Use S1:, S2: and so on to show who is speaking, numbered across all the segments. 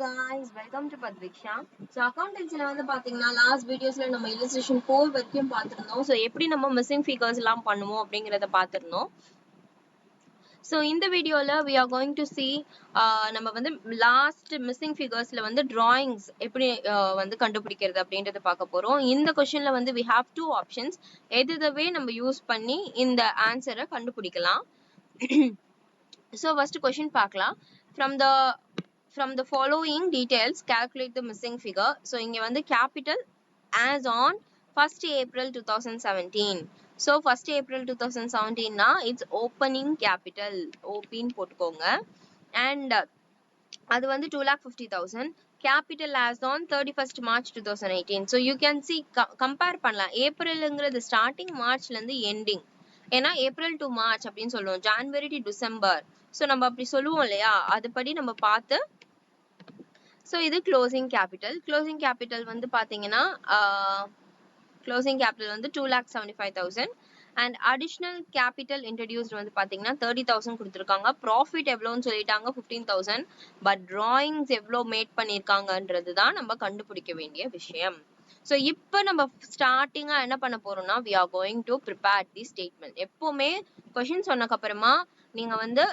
S1: guys, welcome to Padviksha. So accountancy ல வந்து பாத்தீங்கன்னா last videosல நம்ம illustration 4 வரைக்கும் பார்த்திருந்தோம். So எப்படி நம்ம missing figures எல்லாம் பண்ணுவோம் அப்படிங்கறத பார்த்திருந்தோம். So இந்த வீடியோல we are going to see நம்ம வந்து last missing figuresல வந்து drawings எப்படி வந்து கண்டுபிடிக்கிறது அப்படின்றத பார்க்க போறோம். இந்த questionல வந்து we have two options. எதுவே நம்ம யூஸ் பண்ணி இந்த ஆன்சரை கண்டுபிடிக்கலாம். So first question பார்க்கலாம். From the following details calculate the missing figure. So இங்க வந்து capital as on 1st April 2017. So 1st April 2017 na it's opening capital open போட்டுக்கோங்க. And அது வந்து 2,50,000. Capital as on 31st March 2018. So you can see compare பண்ணலாம். ஏப்ரல்ங்கிறது starting மார்ச்ல இருந்து ending. ஏன்னா April to March அப்படின்னு சொல்லுவோம். January to December. ஸோ நம்ம அப்படி சொல்லுவோம் இல்லையா, அதுபடி நம்ம பார்த்து. ஸோ இது க்ளோசிங் கேபிட்டல். க்ளோசிங் கேபிட்டல் வந்து பார்த்தீங்கன்னா க்ளோசிங் கேபிட்டல் வந்து 2,75,000 அண்ட் அடிஷ்னல் கேபிட்டல் இன்ட்ரடியூஸ்ட் வந்து பார்த்தீங்கன்னா 30,000 கொடுத்துருக்காங்க. ப்ராஃபிட் எவ்வளோன்னு சொல்லிட்டாங்க 15,000. பட் டிராயிங்ஸ் எவ்வளோ மேட் பண்ணியிருக்காங்கன்றது தான் நம்ம கண்டுபிடிக்க வேண்டிய விஷயம். ஸோ இப்போ நம்ம ஸ்டார்டிங்கா என்ன பண்ண போறோம்னா we are going to prepare the statement. எப்பவுமே கொஸ்டின் சொன்னக்கு அப்புறமா நீங்க வந்து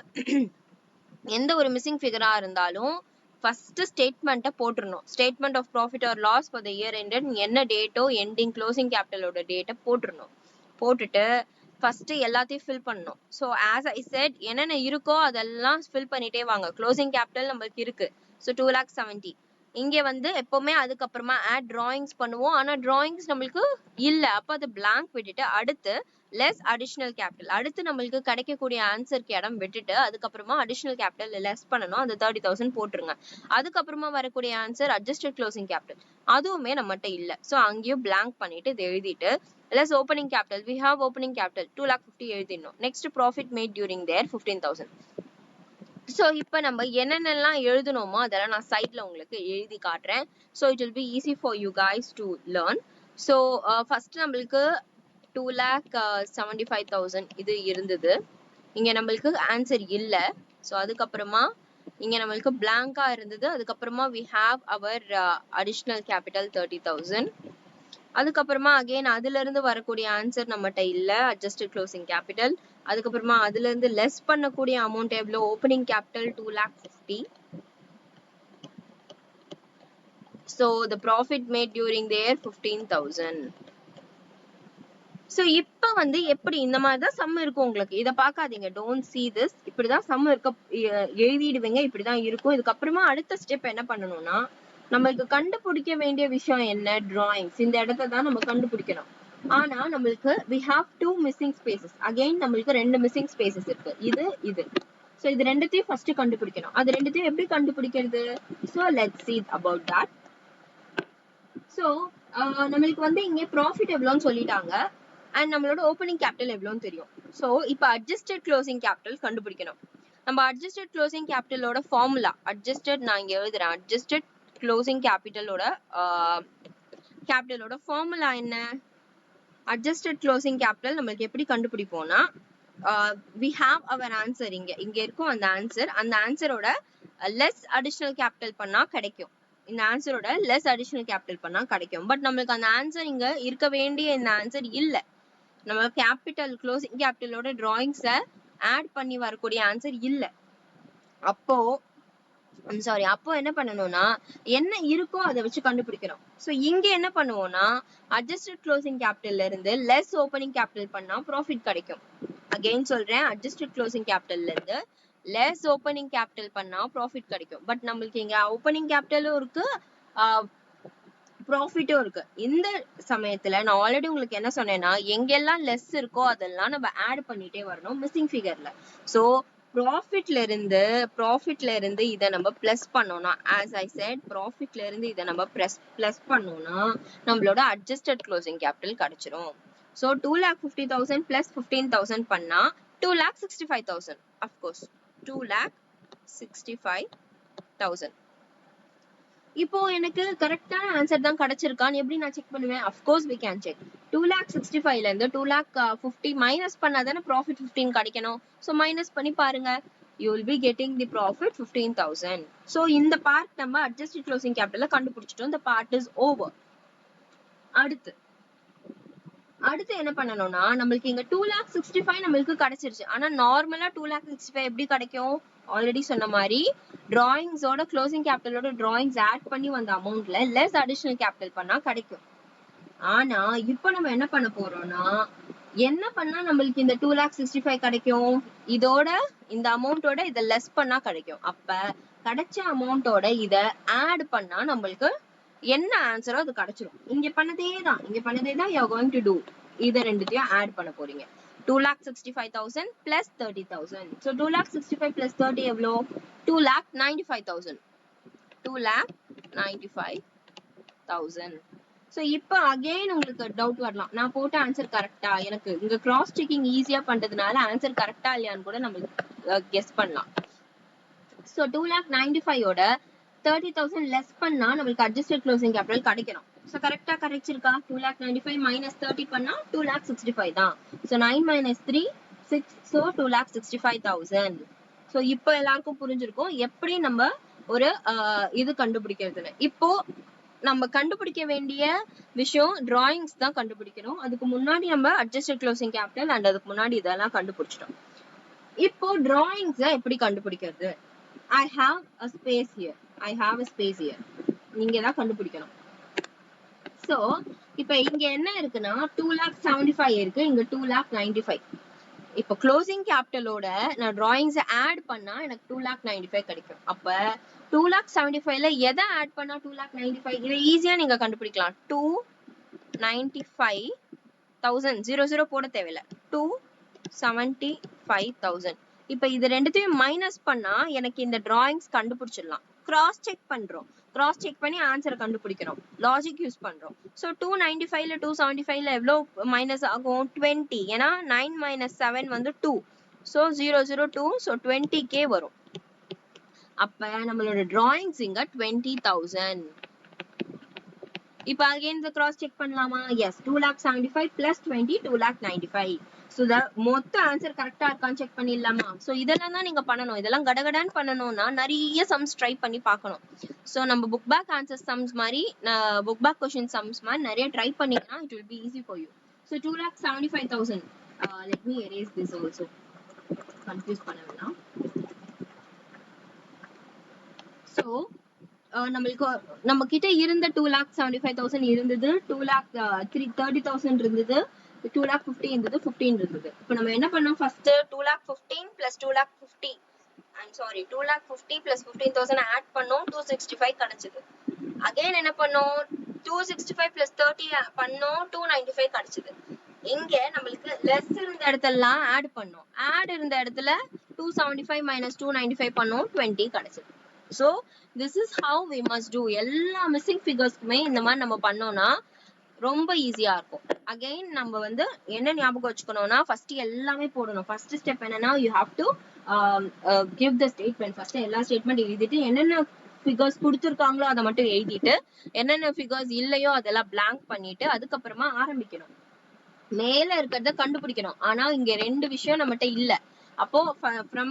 S1: எந்த ஒரு மிஸ்ஸிங் ஃபிகரா இருந்தாலும் ஃபர்ஸ்ட் ஸ்டேட்மெண்ட்டை போட்டுருணும். Statement of profit or loss for the year ended என்ன டேட்டோ எண்டிங் க்ளோசிங் கேபிட்டலோட டேட்டை போட்டுருணும். போட்டுட்டு ஃபர்ஸ்ட் எல்லாத்தையும் ஃபில் பண்ணணும். ஸோ ஆஸ் ஐ செட் என்னென்ன இருக்கோ அதெல்லாம் ஃபில் பண்ணிட்டே வாங்க. க்ளோசிங் கேபிட்டல் நம்மளுக்கு இருக்கு. ஸோ 2,70,000. இங்க வந்து எப்பவுமே அதுக்கப்புறமா ஆட் டிராயிங்ஸ் பண்ணுவோம். ஆனா டிராயிங்ஸ் நம்மளுக்கு இல்ல, அப்ப அது பிளாங்க் விட்டுட்டு அடுத்து லெஸ் அடிஷனல் கேபிட்டல், அடுத்து நம்மளுக்கு கிடைக்கக்கூடிய ஆன்சருக்கு இடம் விட்டுட்டு அதுக்கப்புறமா அடிஷனல் கேபிட்டல் லெஸ் பண்ணணும். அந்த 30,000 போட்டுருங்க. அதுக்கப்புறமா வரக்கூடிய ஆன்சர் அட்ஜஸ்டட் க்ளோசிங் கேபிட்டல், அதுவுமே நம்மகிட்ட இல்ல. ஸோ அங்கேயும் பிளாங்க் பண்ணிட்டு இதை எழுதிட்டு less opening capital, we have opening capital 2,50,000 எழுதிடணும். Next profit made during the year 15,000. So இப்போ நம்ம என்னென்னலாம் எழுதணுமோ அதெல்லாம் நான் சைட்ல உங்களுக்கு எழுதி காட்டுறேன். So it will be easy for you guys to learn. So first நம்மளுக்கு 2,75,000 இது இருந்தது. இங்க நம்மளுக்கு ஆன்சர் இல்லை. ஸோ அதுக்கப்புறமா இங்க நம்மளுக்கு பிளாங்கா இருந்தது. அதுக்கப்புறமா we have our additional capital 30,000. அதுக்கப்புறமா அகைன் அதுல இருந்து வரக்கூடிய ஆன்சர் நம்மகிட்ட இல்ல, அட்ஜஸ்டட் க்ளோசிங் கேபிட்டல். அதுக்கப்புறமா அதுல இருந்து லெஸ் பண்ணக்கூடிய அமௌண்ட் எவ்வளவு, opening capital 2,50,000. So the profit made during their 15,000. So இப்ப வந்து எப்படி இந்த மாதிரி தான் சம் இருக்கும். உங்களுக்கு இதை பார்க்காதீங்க, டோன்ட் see this. இப்படிதான் சம் இருக்க எழுதிடுவீங்க, இப்படிதான் இருக்கும். இதுக்கப்புறமா அடுத்த ஸ்டெப் என்ன பண்ணணும்னா நம்மளுக்கு கண்டுபிடிக்க வேண்டிய விஷயம் என்ன, டிராயிங்ஸ். இந்த இடத்த தான் நம்ம கண்டுபிடிக்கணும். ஆனா நம்மளுக்கு we have two missing spaces. Again நம்மளுக்கு ரெண்டு மிஸ்ஸிங் ஸ்பேசஸ் இருக்கு, இது இது. சோ இது ரெண்டுத்தையும் ஃபர்ஸ்ட் கண்டுபிடிக்கணும். அது ரெண்டுத்தையும் எப்படி கண்டுபிடிக்கிறது? So let's see about that. So நம்மளுக்கு வந்து இங்க ப்ராஃபிட் எவ்வளோன்னு சொல்லிட்டாங்க அண்ட் நம்மளோட ஓப்பனிங் கேபிட்டல் எவ்வளோன்னு தெரியும். சோ இப்போ அட்ஜஸ்டட் க்ளோசிங் கேபிட்டல் கண்டுபிடிக்கணும். நம்ம அட்ஜஸ்டட் க்ளோசிங் கேபிட்டலோட ஃபார்முலா, அட்ஜஸ்டட் நான் இங்க எழுதுறேன், அட்ஜஸ்டட் க்ளோசிங் கேபிட்டலோட ஃபார்முலா என்ன? அட்ஜஸ்டட் க்ளோசிங் கேபிட்டல் நம்மளுக்கு எப்படி கண்டுபிடிப்போம்னா we have our answer. இங்க இருக்கும் அந்த ஆன்சர். அந்த ஆன்சரோட லெஸ் அடிஷனல் கேபிட்டல் பண்ணா கிடைக்கும். இந்த ஆன்சரோட லெஸ் அடிஷனல் கேபிட்டல் பண்ணா கிடைக்கும். பட் நம்மளுக்கு அந்த ஆன்சர் இங்க இருக்க வேண்டிய இந்த ஆன்சர் இல்ல. நம்ம கேபிட்டல் க்ளோசிங் கேபிட்டலோட டிராயிங்ஸை ஆட் பண்ணி வரக்கூடிய ஆன்சர் இல்ல. அப்போ என்ன பண்ணணும்னா என்ன இருக்கோ அதை வச்சு கண்டுபிடிக்கணும். சோ இங்க என்ன பண்ணுவோம்னா அட்ஜஸ்டட் க்ளோசிங் கேபிட்டல்ல இருந்து லெஸ் ஓப்பனிங் கேபிட்டல் பண்ணா ப்ராஃபிட் கிடைக்கும். அகைன் சொல்றேன், அட்ஜஸ்டட் க்ளோசிங் கேபிட்டல்ல இருந்து லெஸ் ஓப்பனிங் கேபிட்டல் பண்ணா ப்ராஃபிட் கிடைக்கும். பட் நம்மளுக்கு இங்க ஓப்பனிங் கேபிட்டலும் இருக்கு, ப்ராஃபிட்டும் இருக்கு. இந்த சமயத்துல நான் ஆல்ரெடி உங்களுக்கு என்ன சொன்னேன்னா எங்கெல்லாம் லெஸ் இருக்கோ அதெல்லாம் நம்ம ஆட் பண்ணிட்டே வரணும் மிஸ்ஸிங் ஃபிகர்ல. சோ ப்ராஃபிட்ல இருந்து இதை நம்ம பிளஸ் பண்ணோம்னா, as I said, ப்ராஃபிட்ல இருந்து இதை நம்ம பிளஸ் பண்ணோம்னா நம்மளோட அட்ஜஸ்டட் க்ளோசிங் கேபிட்டல் கிடைச்சிரும். சோ 2,50,000 பிளஸ் 15,000 பண்ணா 2,65,000. அஃப்கோர்ஸ் 2,65,000. இப்போ எனக்கு கரெக்டான ஆன்சர் தான் கிடைச்சிருக்கான்னு எப்படி நான் செக் பண்ணுவேன்? Of course we can check. 2,65,000 ல இருந்து 2,50,000 மைனஸ் பண்ணாதானே ப்ராஃபிட் 15 கிடைக்கணும். ஸோ மைனஸ் பண்ணி பாருங்க. you will be getting the profit 15,000. So இந்த part நம்ம adjusted closing capital கண்டுபிடிச்சிட்டோம். இந்த part is over. அடுத்து என்ன பண்ணணும்னா நமக்கு இங்க 2,65,000 நமக்கு கிடைச்சிருச்சு. ஆனா நார்மலா 2,65,000 எப்படி கிடைக்கும்? ஆல்ரெடி சொன்ன மாதிரி டிராயிங்ஸ் ஓட க்ளோசிங் கேபிட்டலோட டிராயிங்ஸ் ஆட் பண்ணி வந்த அமௌண்ட்ல லெஸ் அடிஷனல் கேபிட்டல் பண்ணா கிடைக்கும். ஆனா இப்போ நம்ம என்ன பண்ண போறோம்னா என்ன பண்ணா நம்மளுக்கு இந்த 2,65,000 கிடைக்கும்? இதோட இந்த அமௌண்டோட இத லெஸ் பண்ணா கிடைக்கும். அப்ப கிடைச்ச அமௌண்டோட இத ஆட் பண்ணா நம்மளுக்கு என்ன ஆன்சரோ அது கிடைச்சிரும். இங்க பண்ணதே தான் you are going to do. இத ரெண்டுத்தையும் ஆட் பண்ண போறீங்க. 2,65,000 plus 30,000. So 2,65,000 plus 30 எவ்வளோ? 2,95,000. 2,95,000. So இப்போ அகைன் உங்களுக்கு டவுட் வரலாம். நான் போட்ட ஆன்சர் கரெக்டா? எனக்கு இங்க கிராஸ் செக்கிங் ஈஸியா பண்றதுனால ஆன்சர் கரெக்டா இல்லையான்னு கூட நம்ம கெஸ் பண்ணலாம். So 2,95,000 ஓட 30,000 லெஸ் பண்ணா நமக்கு அட்ஜஸ்டட் க்ளோசிங் கேபிட்டல் கிடைக்கணும். So கரெக்டா கிடைச்சிருக்கா? 2,95,000 minus 30 பண்ணா 2,65,000 தான். So 9 minus 3 6. So 2,65,000. So இப்போ எல்லாருக்கும் புரிஞ்சிருக்கும் எப்படி நம்ம ஒரு இது கண்டுபிடிக்கிறதுன்னு. இப்போ நம்ம கண்டுபிடிக்க வேண்டிய விஷயம் டிராயிங்ஸ் தான் கண்டுபிடிக்கணும். அதுக்கு முன்னாடி நம்ம அட்ஜஸ்டட் க்ளோசிங் கேபிட்டல் அண்ட் அதுக்கு முன்னாடி இதெல்லாம் கண்டுபிடிச்சிட்டோம். இப்போ டிராயிங்ஸ் எப்படி கண்டுபிடிக்கிறது? I have a space here. நீங்க தான் கண்டுபிடிக்கணும். So இப்போ இங்க என்ன இருக்குன்னா 2,75,000 இருக்கு, இங்க 2,95,000. இப்போ க்ளோசிங் கேபிட்டலோட நான் டிராயிங்ஸ் ஆட் பண்ணா எனக்கு 2,95,000 கிடைக்கும். அப்ப 2,75,000ல எதை ஆட் பண்ணா 2,95,000? இதை ஈஸியா நீங்க கண்டுபிடிக்கலாம். 295,000 00 போட தேவையில்ல. 275,000. இப்ப இது ரெண்டுத்தையும் மைனஸ் பண்ணா எனக்கு இந்த டிராயிங்ஸ் கண்டுபிடிச்சிடலாம். கிராஸ் செக் பண்றோம். கிராஸ் செக் பண்ணி ஆன்சரை கண்டுபிடிக்கிறோம். லாஜிக் யூஸ் பண்றோம். சோ 295ல 275ல எவ்வளவு மைனஸ் ஆகும்? 20. ஏன்னா 9 minus 7 வந்து 2. சோ 002. சோ 20k வரும். அப்ப நம்மளோட டிராயிங்ஸ் இங்க 20,000. இப்ப அகைன் இந்த கிராஸ் செக் பண்ணலாமா? எஸ். 2,75,000 plus 20 2,95,000. சோ மொத்த ஆன்சர் கரெக்டா இருக்கான்னு செக் பண்ணிடலாமா? சோ இதெல்லாம் தான் நீங்க பண்ணணும். இதெல்லாம் கடகடான்னு பண்ணணும்னா நிறைய சம்ஸ் ட்ரை பண்ணி பார்க்கணும். சோ நம்ம புக் பேக் ஆன்சர் சம்ஸ் மாதிரி புக் பேக் क्वेश्चन சம்ஸ் மாதிரி நிறைய ட்ரை பண்ணீங்கன்னா it will be easy for you. So 2,75,000. Let me erase this also. Confuse பண்ண வேணாம். So நம்மளுக்கு நம்ம கிட்ட இருந்த 2,75,000 இருந்தது, 2,30,000 இருந்தது, 2,50,000 இருந்தது, 15 இருந்தது. இப்போ நம்ம என்ன பண்ணோம்? ஃபர்ஸ்ட் 2,15,000 plus 2,50,000 2,50,000 plus 15,000 ஆட் பண்ணோம், 265 கிடைச்சது. அகைன் என்ன பண்ணோம்? 265 plus 30 பண்ணோம், 295 கிடைச்சது. இங்க நம்மளுக்கு லெஸ் இருந்த இடத்தெல்லாம் ஆட் பண்ணோம். ஆட் இருந்த இடத்துல 275 minus 295 பண்ணோம், 20 கிடைச்சது. So this is how we must do. எல்லா மிஸ்ஸிங் ஃபிகர்ஸ்க்குமே இந்த மாதிரி நம்ம பண்ணோம்னா ரொம்ப ஈஸியா இருக்கும். அகைன் நம்ம வந்து என்ன ஞாபகம் வச்சுக்கணும்னா ஃபர்ஸ்ட் எல்லாமே போடணும். ஃபர்ஸ்ட் ஸ்டெப் என்னன்னா you have to give the statement. First எல்லா ஸ்டேட்மெண்ட் எழுதிட்டு என்னென்ன ஃபிகர்ஸ் கொடுத்துருக்காங்களோ அதை மட்டும் எழுதிட்டு என்னென்ன ஃபிகர்ஸ் இல்லையோ அதெல்லாம் blank பண்ணிட்டு அதுக்கப்புறமா ஆரம்பிக்கணும். மேல இருக்கிறத கண்டுபிடிக்கணும். ஆனா இங்க ரெண்டு விஷயம் நம்மகிட்ட இல்ல. அப்போ from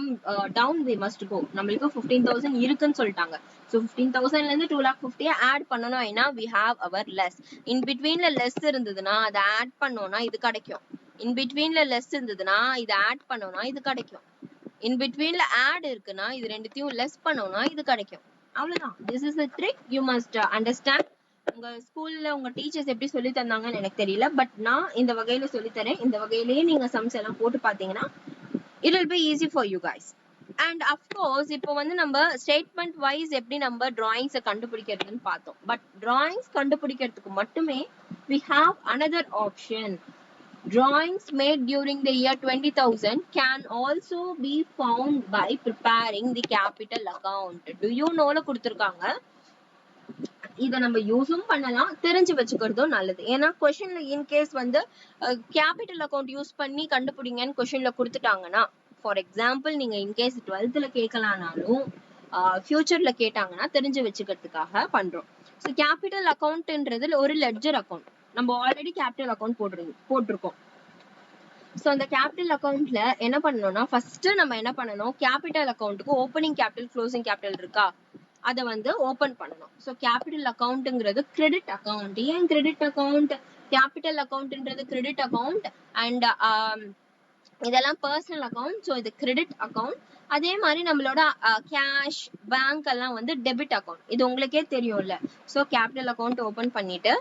S1: down we must go. நம்மளுக்கு 15,000 இருக்குன்னு சொல்லிட்டாங்க. So 15,000ல இருந்து 2,50,000 ஆட் பண்ணனும். ஏன்னா we have our less. In betweenல less இருந்ததுன்னா அதை ஆட் பண்ணோம்னா இது கிடைக்கும். In betweenல less இருந்ததுன்னா இதை ஆட் பண்ணோம்னா இது கிடைக்கும். In betweenல ஆட் இருக்குன்னா இது ரெண்டுத்தையும் less பண்ணோம்னா இது கிடைக்கும். அவ்வளவுதான். This is the trick you must understand. உங்க ஸ்கூல்ல உங்க டீச்சர்ஸ் எப்படி சொல்லி தந்தாங்கன்னு எனக்கு தெரியல. பட் நான் இந்த வகையில சொல்லி தரேன். இந்த வகையிலேயே நீங்க சம்ஸ் எல்லாம் போட்டு பாத்தீங்கன்னா it will be easy for you guys. And of course இப்போ வந்து நம்ம ஸ்டேட்மெண்ட் வைஸ் எப்படி நம்ம டிராயிங்ஸ் கண்டுபிடிக்கிறதுன்னு பார்த்தோம். பட் டிராயிங்ஸ் கண்டுபிடிக்கிறதுக்கு மட்டுமே we have another option. Drawings made during the year 20,000 can also be found by preparing the capital account. Do you know ல கொடுத்திருக்காங்க. இத நம்ம யூஸும் பண்ணலாம், தெரிஞ்சு வச்சுக்கிறதும் நல்லது. ஏன்னா क्वेश्चनல இன் கேஸ் வந்து கேபிட்டல் அக்கவுண்ட் யூஸ் பண்ணி கண்டுபிடிங்கன்னு क्वेश्चनல கொடுத்துட்டாங்கன்னா, ஃபார் எக்ஸாம்பிள் நீங்க இன் கேஸ் 12th கேட்கலானாலும் ஃபியூச்சர்ல கேட்டாங்கன்னா தெரிஞ்சு வச்சுக்கிறதுக்காக பண்றோம். ஸோ கேபிட்டல் அக்கவுண்ட்ன்றது ஒரு லெட்ஜர் அக்கவுண்ட். நம்ம ஆல்ரெடி கேபிட்டல் அக்கவுண்ட் போட்டிருக்கோம். சோ அந்த கேபிட்டல் அக்கவுண்ட்ல என்ன பண்ணணும்னா ஃபர்ஸ்ட் நம்ம என்ன பண்ணணும், கேபிட்டல் அக்கவுண்ட்க்கு ஓப்பனிங் கேபிட்டல் க்ளோசிங் கேபிட்டல் இருக்கா அத வந்து ஓபன் பண்ணணும். சோ கேபிட்டல் அக்கவுண்ட்ங்கிறது கிரெடிட் அக்கவுண்ட். ஏன் கிரெடிட் அக்கவுண்ட்? கேபிட்டல் அக்கவுண்ட்ன்றது கிரெடிட் அக்கவுண்ட் அண்ட் இதெல்லாம் பர்சனல் அக்கவுண்ட். சோ இது கிரெடிட் அக்கவுண்ட். அதே மாதிரி நம்மளோட கேஷ் பேங்க் எல்லாம் வந்து டெபிட் அக்கவுண்ட். இது உங்களுக்கே தெரியும்ல. சோ கேபிட்டல் அக்கவுண்ட் ஓபன் பண்ணிட்டு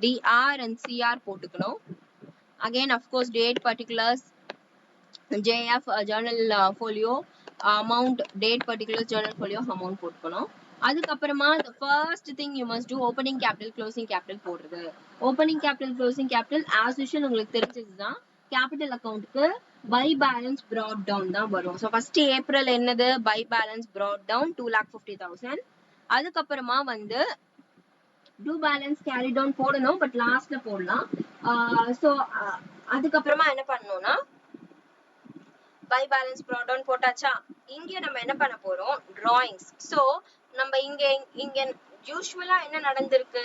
S1: DR and CR போட்டுக்கணும். again of course date particulars, JF journal folio amount, date particulars, journal folio amount போட்டுக்கணும். அதுக்கப்புறமா the first thing you must do opening capital closing capital போடுறது. opening capital closing capital as usual உங்களுக்கு தெரிஞ்சதுதான். Capital அக்கவுண்ட்க்கு by balance brought down தான் வரும். So first April என்னது by balance brought down 2,50,000. அதுக்கப்புறமா வந்து டூ பேலன்ஸ் கேரி டவுன் போடணும், பட் லாஸ்ட்ல போடலாம். ஸோ அதுக்கப்புறமா என்ன பண்ணணும்னா பை பேலன்ஸ் brought down போட்டாச்சா. இங்க நம்ம என்ன பண்ண போறோம், டிராயிங்ஸ். சோ நம்ம இங்க யூசுவலா என்ன நடந்திருக்கு,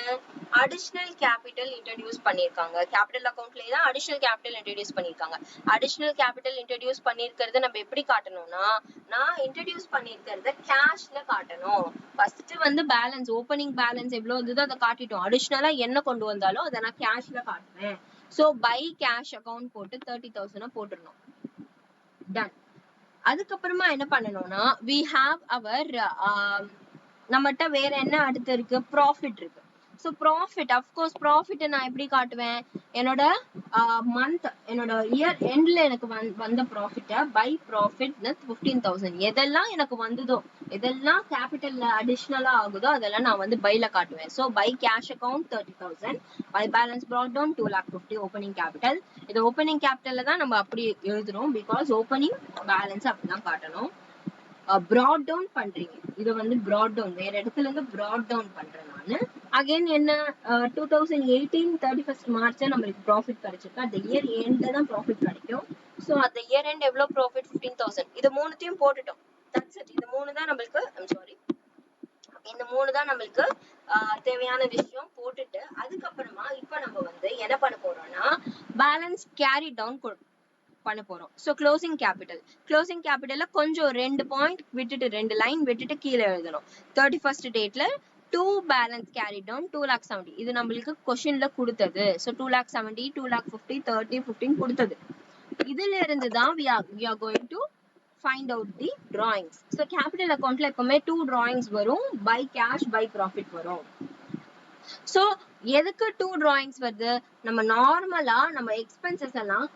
S1: அடிஷனல் கேபிட்டல் இன்ட்ரோடியூஸ் பண்ணிருக்காங்க. கேபிட்டல் அக்கவுண்ட்லயே தான் அடிஷனல் கேபிட்டல் இன்ட்ரோடியூஸ் பண்ணிருக்காங்க. அடிஷனல் கேபிட்டல் இன்ட்ரோடியூஸ் பண்ணிருக்கிறத நம்ம எப்படி காட்டணும்னா, நான் இன்ட்ரோடியூஸ் பண்ணிருக்கிறத கேஷ்ல காட்டணும். ஃபர்ஸ்ட் வந்து பேலன்ஸ் ஓப்பனிங் பேலன்ஸ் எவ்வளவு இருந்ததோ அதை காட்டிட்டோம். அடிஷனலா என்ன கொண்டு வந்தாலும் அதை நான் கேஷ்ல காட்டுவேன். சோ பை கேஷ் அக்கவுண்ட் போட்டு 30,000 போட்டுடணும். டன். அதுக்கப்புறமா என்ன பண்ணணும்னா we have our நம்மகிட்ட வேற என்ன அடுத்து இருக்கு, ப்ராஃபிட் இருக்கு. சோ ப்ராஃபிட் அஃப்கோர்ஸ் ப்ராஃபிட் நான் எப்படி காட்டுவேன், என்னோட மந்த் என்னோட இயர் எண்ட்ல எனக்கு வந்த ப்ராஃபிட்ட பை ப்ராஃபிட் 15,000 எதெல்லாம் எனக்கு வந்ததோ எதெல்லாம் கேபிட்டல்ல அடிஷனலா ஆகுதோ அதெல்லாம் நான் வந்து பைல காட்டுவேன். So by cash account 30,000, by balance brought down 2,50,000 opening capital. இது ஓப்பனிங் கேபிட்டல்ல தான் நம்ம அப்படி எழுதுறோம், பிகாஸ் ஓப்பனிங் பேலன்ஸ் அப்படிதான் காட்டணும். brought down பண்றீங்க, இது வந்து brought down வேற இடத்துல இருந்து brought down பண்றேன் நானு. அகைன் என்ன 2018 31st மார்ச் நம்மளுக்கு ப்ராஃபிட் கிடைச்சிருக்கு. அந்த இயர் எண்ட்ல தான் ப்ராஃபிட் கிடைக்கும். சோ அந்த இயர் எண்ட் எவ்வளவு ப்ராஃபிட் 15,000. இது மூணுத்தையும் போட்டுட்டோம். That's it. இது மூணு தான் நம்மளுக்கு இந்த மூணு தான் நம்மளுக்கு தேவையான விஷயம் போட்டுட்டு அதுக்கப்புறமா இப்ப நம்ம வந்து என்ன பண்ண போறோம்னா பேலன்ஸ் கேரி டவுன் பண்ண போறோம். சோ க்ளோசிங் கேபிட்டல்ல கொஞ்சம் 2 பாயிண்ட் விட்டுட்டு 2 லைன் விட்டுட்டு கீழே எழுதணும். 31st டேட்ல 2 பேலன்ஸ் கேரி டவுன் 2,70,000 இது நம்மளுக்கு क्वेश्चनல கொடுத்தது. சோ 2,70,000 2,50,000 30 15 கொடுத்தது. இதுல இருந்து தான் we are going to find out the drawings. So capital accountல எப்பவுமே 2 drawings வரும், by cash by profit வரும். சோ எதுக்கு 2 drawings வருது, நம்ம நார்மலா நம்ம எக்ஸ்பென்சஸ் எல்லாம்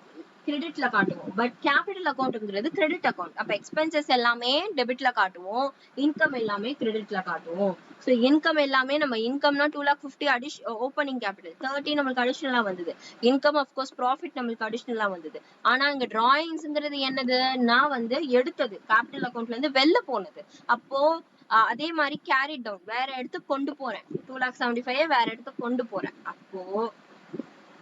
S1: கிரெடிட்ல காட்டுவோம், பட் கேபிட்டல் அக்கவுண்ட்ங்கிறது கிரெடிட் அக்கவுண்ட். அப்ப எக்ஸ்பென்சஸ் எல்லாமே டெபிட்ல காட்டுவோம், இன்கம் எல்லாமே கிரெடிட்ல காட்டுவோம். சோ இன்கம் எல்லாமே நம்ம இன்கம்னா 2,50,000 ஓப்பனிங் கேபிட்டல் 30 நம்மளுக்கு அடிஷனலா வந்தது. இன்கம் ஆஃப் கோர்ஸ் ப்ராஃபிட் நம்மளுக்கு அடிஷனலா வந்தது. ஆனா இங்க டிராயிங்ஸ்ங்கிறது என்னது, நான் வந்து எடுத்தது கேபிட்டல் அக்கவுண்ட்ல இருந்து வெளில போனது. அப்போ அதே மாதிரி கேரி டவுன் வேற இடத்துக்கு கொண்டு போறேன், 2,75,000 வேற இடத்துக்கு கொண்டு போறேன். அப்போ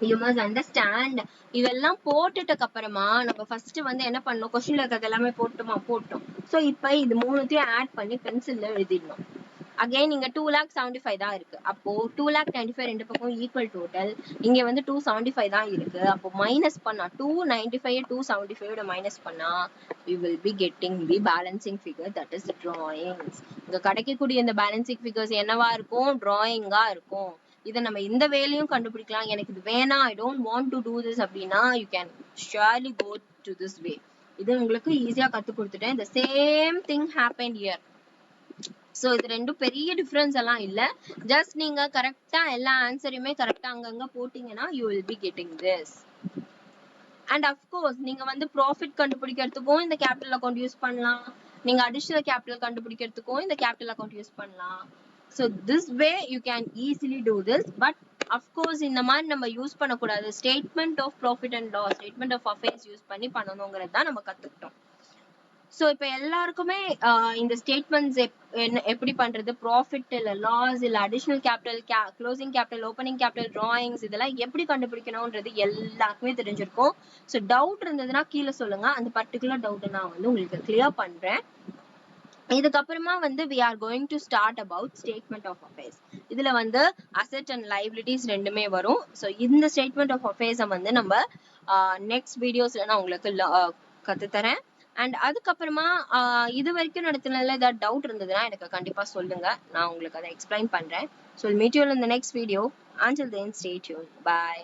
S1: you must understand இதெல்லாம் போட்டுட்டக்கு அப்புறமா நம்ம ஃபர்ஸ்ட் வந்து என்ன பண்ணணும், क्वेश्चनல இருக்கிறது எல்லாமே போட்டோம். சோ இப்போ இது மூணுத்தையும் ஆட் பண்ணி பென்சில்ல எழுதிடணும். அகைன் இங்க 2,75,000 தான் இருக்கு. அப்போ 2,95,000 ரெண்டு பக்கம் ஈக்குவல் டோட்டல். இங்க வந்து 275 தான் இருக்கு. அப்போ மைனஸ் பண்ணா 295 275 மைனஸ் பண்ணா we will be getting the balancing figure, that is drawings. இங்க கிடைக்கக்கூடிய இந்த balancing figures என்னவா இருக்கும், டிராயிங்கா இருக்கும். இதை நம்ம இந்த வேலையும் கண்டுபிடிக்கலாம். எனக்கு இது வேணாம், I don't want to do this அப்படின்னா you can surely go to this way. இது உங்களுக்கு ஈஸியா கத்து கொடுத்துட்டேன். the same thing happened here. So இது ரெண்டும் பெரிய டிஃபரன்ஸ் எல்லாம் இல்ல. ஜஸ்ட் நீங்க கரெக்டா எல்லா ஆன்சரையுமே கரெக்டா அங்கங்க போட்டீங்கன்னா you will be getting this. and of course நீங்க வந்து ப்ராஃபிட் கண்டுபிடிக்கிறதுக்கும் இந்த கேபிட்டல் அக்கவுண்ட் யூஸ் பண்ணலாம், நீங்க அடிஷனல் கேபிட்டல் கண்டுபிடிக்கிறதுக்கும் இந்த கேபிட்டல் அக்கவுண்ட் யூஸ் பண்ணலாம். so this way you can easily do this, but of course இந்த மாதிரி நம்ம யூஸ் பண்ணக்கூடாது. Statement of profit and loss, statement of affairs use பண்ணி பண்ணணுங்கிறது தான் நம்ம கத்துக்கிட்டோம். சோ இப்ப எல்லாருக்குமே இந்த ஸ்டேட்மெண்ட்ஸ் எப்படி பண்றது, ப்ராஃபிட் இல்ல லாஸ் இல்ல additional capital, closing capital, opening capital, drawings இதெல்லாம் எப்படி கண்டுபிடிக்கணும்ன்றது எல்லாருக்குமே தெரிஞ்சிருக்கும். சோ டவுட் இருந்ததுன்னா கீழே சொல்லுங்க, அந்த பர்டிகுலர் டவுட் நான் வந்து உங்களுக்கு கிளியர் பண்றேன். இதுக்கப்புறமா வந்து we are going to start about statement of affairs. இதுல வந்து asset and liabilities ரெண்டுமே வரும். ஸோ இந்த statement of affairs வந்து நம்ம நெக்ஸ்ட் வீடியோஸ்ல நான் உங்களுக்கு கத்துத்தரேன். அண்ட் அதுக்கப்புறமா இது வரைக்கும் நடத்தினதுல ஏதாவது டவுட் இருந்ததுன்னா எனக்கு கண்டிப்பா சொல்லுங்க, நான் உங்களுக்கு அதை எக்ஸ்பிளைன் பண்றேன். So meet you in the next video. Until then, stay tuned. Bye.